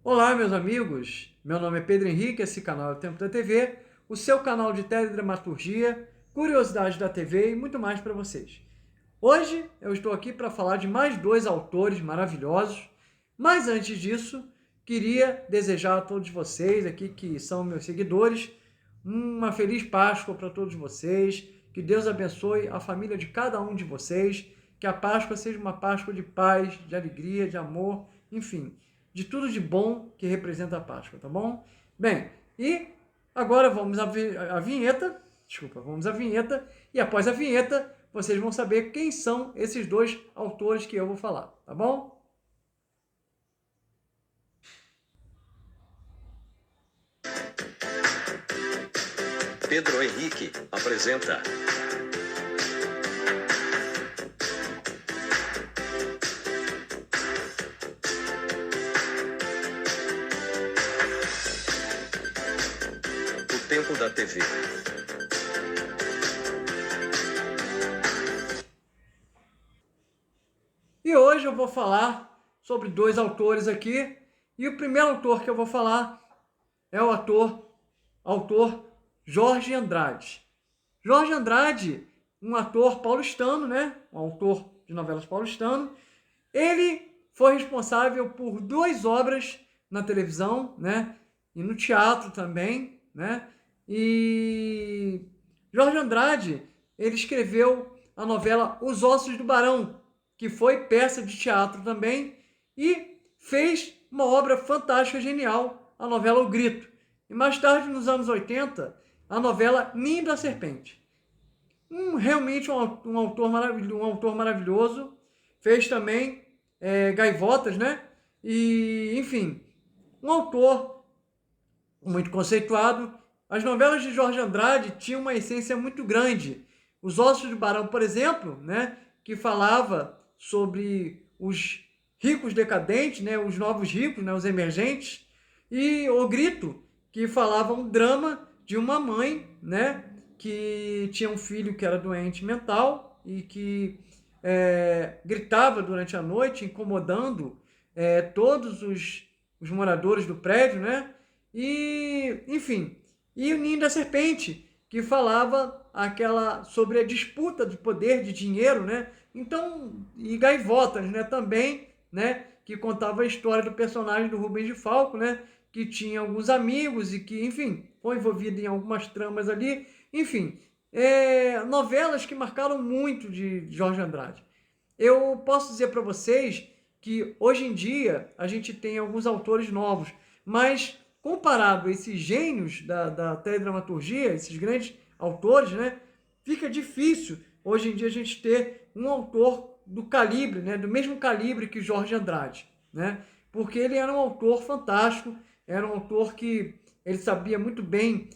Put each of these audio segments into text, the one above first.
Olá, meus amigos. Meu nome é Pedro Henrique, esse canal é o Tempo da TV, o seu canal de teledramaturgia, curiosidades da TV e muito mais para vocês. Hoje eu estou aqui para falar de mais dois autores maravilhosos, mas antes disso, queria desejar a todos vocês aqui que são meus seguidores uma feliz Páscoa para todos vocês, que Deus abençoe a família de cada um de vocês, que a Páscoa seja uma Páscoa de paz, de alegria, de amor, enfim, de tudo de bom que representa a Páscoa, tá bom? Bem, e agora vamos à vinheta, vamos à vinheta, e após a vinheta vocês vão saber quem são esses dois autores que eu vou falar, tá bom? Pedro Henrique apresenta O Tempo da TV. E hoje eu vou falar sobre dois autores aqui, e o primeiro autor que eu vou falar é o autor Jorge Andrade. Jorge Andrade, um ator paulistano, né? Um autor de novelas paulistano. Ele foi responsável por duas obras na televisão, né? E no teatro também, né? E Jorge Andrade, ele escreveu a novela Os Ossos do Barão, que foi peça de teatro também, e fez uma obra fantástica, genial, a novela O Grito. E mais tarde, nos anos 80, a novela Ninho da Serpente. Realmente um autor maravilhoso. Fez também Gaivotas, né? E, enfim, um autor muito conceituado. As novelas de Jorge Andrade tinham uma essência muito grande. Os Ossos do Barão, por exemplo, né? Que falava sobre os ricos decadentes, né? Os novos ricos, né? Os emergentes. E O Grito, que falava um drama de uma mãe, né, que tinha um filho que era doente mental e que gritava durante a noite, incomodando todos os moradores do prédio, né? E, enfim, e o Ninho da Serpente, que falava sobre a disputa de poder, de dinheiro, né? Então, e Gaivotas, né, também, né, que contava a história do personagem do Rubens de Falco, né, que tinha alguns amigos e que, enfim, foi envolvido em algumas tramas ali. Enfim, novelas que marcaram muito de Jorge Andrade. Eu posso dizer para vocês que hoje em dia a gente tem alguns autores novos, mas comparado a esses gênios da teledramaturgia, esses grandes autores, né, fica difícil hoje em dia a gente ter um autor do calibre, né, do mesmo calibre que Jorge Andrade, né, porque ele era um autor fantástico, era um autor que ele sabia muito bem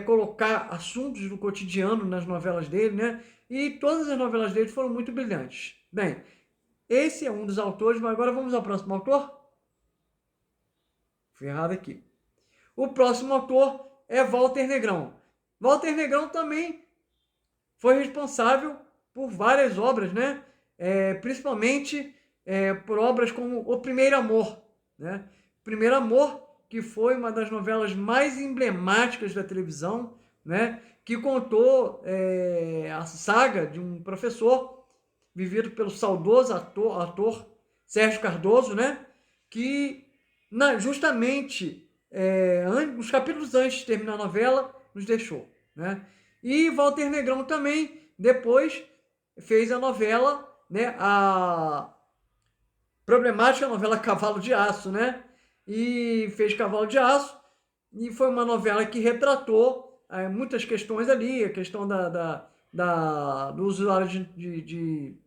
colocar assuntos do cotidiano nas novelas dele, né? E todas as novelas dele foram muito brilhantes. Bem, esse é um dos autores, mas agora vamos ao próximo autor? Fui errado aqui. O próximo autor é Walter Negrão. Walter Negrão também foi responsável por várias obras, né? Principalmente por obras como O Primeiro Amor, né? Primeiro Amor, que foi uma das novelas mais emblemáticas da televisão, né? Que contou a saga de um professor vivido pelo saudoso ator Sérgio Cardoso, né? Que justamente nos capítulos antes de terminar a novela nos deixou, né? E Walter Negrão também depois fez a novela, né? A problemática novela Cavalo de Aço, né? E fez Cavalo de Aço, e foi uma novela que retratou muitas questões ali, a questão do usuário de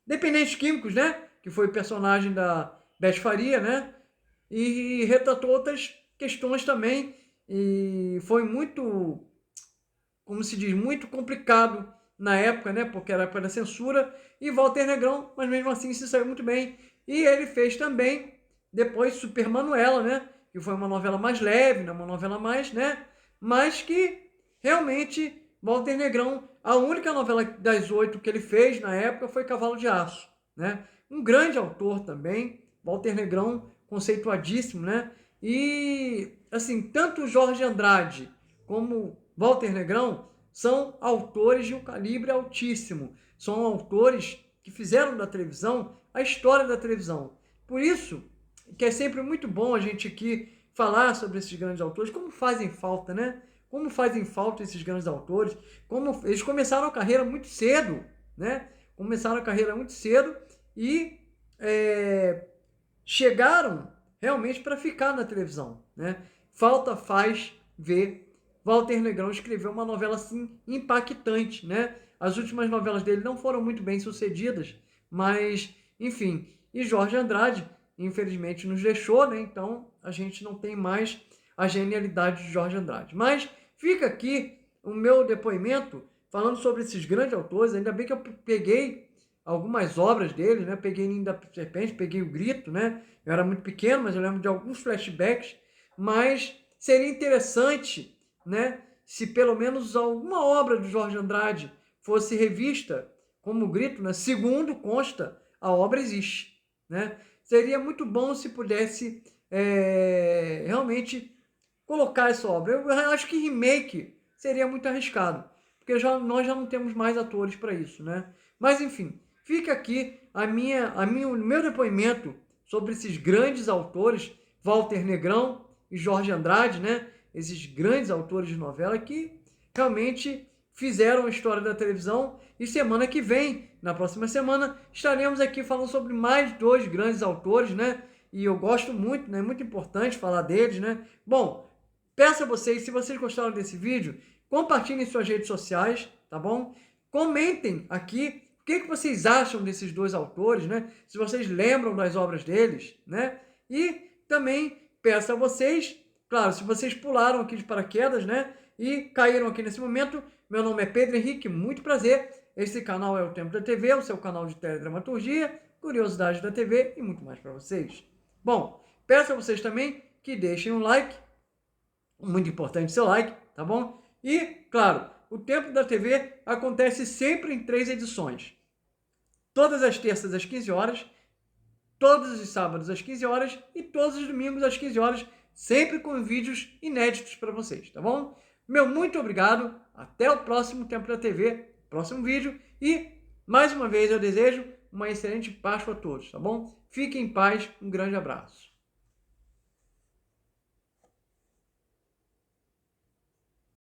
dependentes químicos, né? Que foi o personagem da Beth Faria, né? E retratou outras questões também, e foi muito, como se diz, muito complicado na época, né? Porque era a época da censura, e Walter Negrão, mas mesmo assim se saiu muito bem. E ele fez também depois Super Manuela, né? Que foi uma novela mais leve, né? Uma novela mais, né? Mas que realmente Walter Negrão, a única novela das 8 que ele fez na época foi Cavalo de Aço, né? Um grande autor também, Walter Negrão, conceituadíssimo, né? E, assim, tanto Jorge Andrade como Walter Negrão são autores de um calibre altíssimo. São autores que fizeram da televisão a história da televisão. Por isso que é sempre muito bom a gente aqui falar sobre esses grandes autores, como fazem falta, né? Como fazem falta esses grandes autores, como eles começaram a carreira muito cedo, né? Começaram a carreira muito cedo e chegaram realmente para ficar na televisão, né? Falta faz ver Walter Negrão escreveu uma novela assim impactante, né? As últimas novelas dele não foram muito bem sucedidas, mas enfim. E Jorge Andrade, infelizmente, nos deixou, né? Então a gente não tem mais a genialidade de Jorge Andrade. Mas fica aqui o meu depoimento falando sobre esses grandes autores. Ainda bem que eu peguei algumas obras dele, né? Peguei Ninho da Serpente, peguei O Grito, né? Eu era muito pequeno, mas eu lembro de alguns flashbacks. Mas seria interessante, né, se pelo menos alguma obra de Jorge Andrade fosse revista como O Grito, né? Segundo consta, a obra existe, né? Seria muito bom se pudesse realmente colocar essa obra. Eu acho que remake seria muito arriscado, porque nós já não temos mais atores para isso, né? Mas enfim, fica aqui o meu depoimento sobre esses grandes autores, Walter Negrão e Jorge Andrade, né? Esses grandes autores de novela que realmente fizeram a história da televisão. E semana que vem, na próxima semana, estaremos aqui falando sobre mais 2 grandes autores, né? E eu gosto muito, né? É muito importante falar deles, né? Bom, peço a vocês, se vocês gostaram desse vídeo, compartilhem em suas redes sociais, tá bom? Comentem aqui o que vocês acham desses 2 autores, né? Se vocês lembram das obras deles, né? E também peço a vocês, claro, se vocês pularam aqui de paraquedas, né? E caíram aqui nesse momento, meu nome é Pedro Henrique, muito prazer. Esse canal é o Tempo da TV, o seu canal de teledramaturgia, curiosidades da TV e muito mais para vocês. Bom, peço a vocês também que deixem um like, muito importante seu like, tá bom? E, claro, o Tempo da TV acontece sempre em 3 edições. Todas as terças às 15 horas, todos os sábados às 15 horas e todos os domingos às 15 horas, sempre com vídeos inéditos para vocês, tá bom? Meu muito obrigado, até o próximo Tempo da TV, próximo vídeo, e mais uma vez eu desejo uma excelente Páscoa a todos, tá bom? Fiquem em paz, um grande abraço.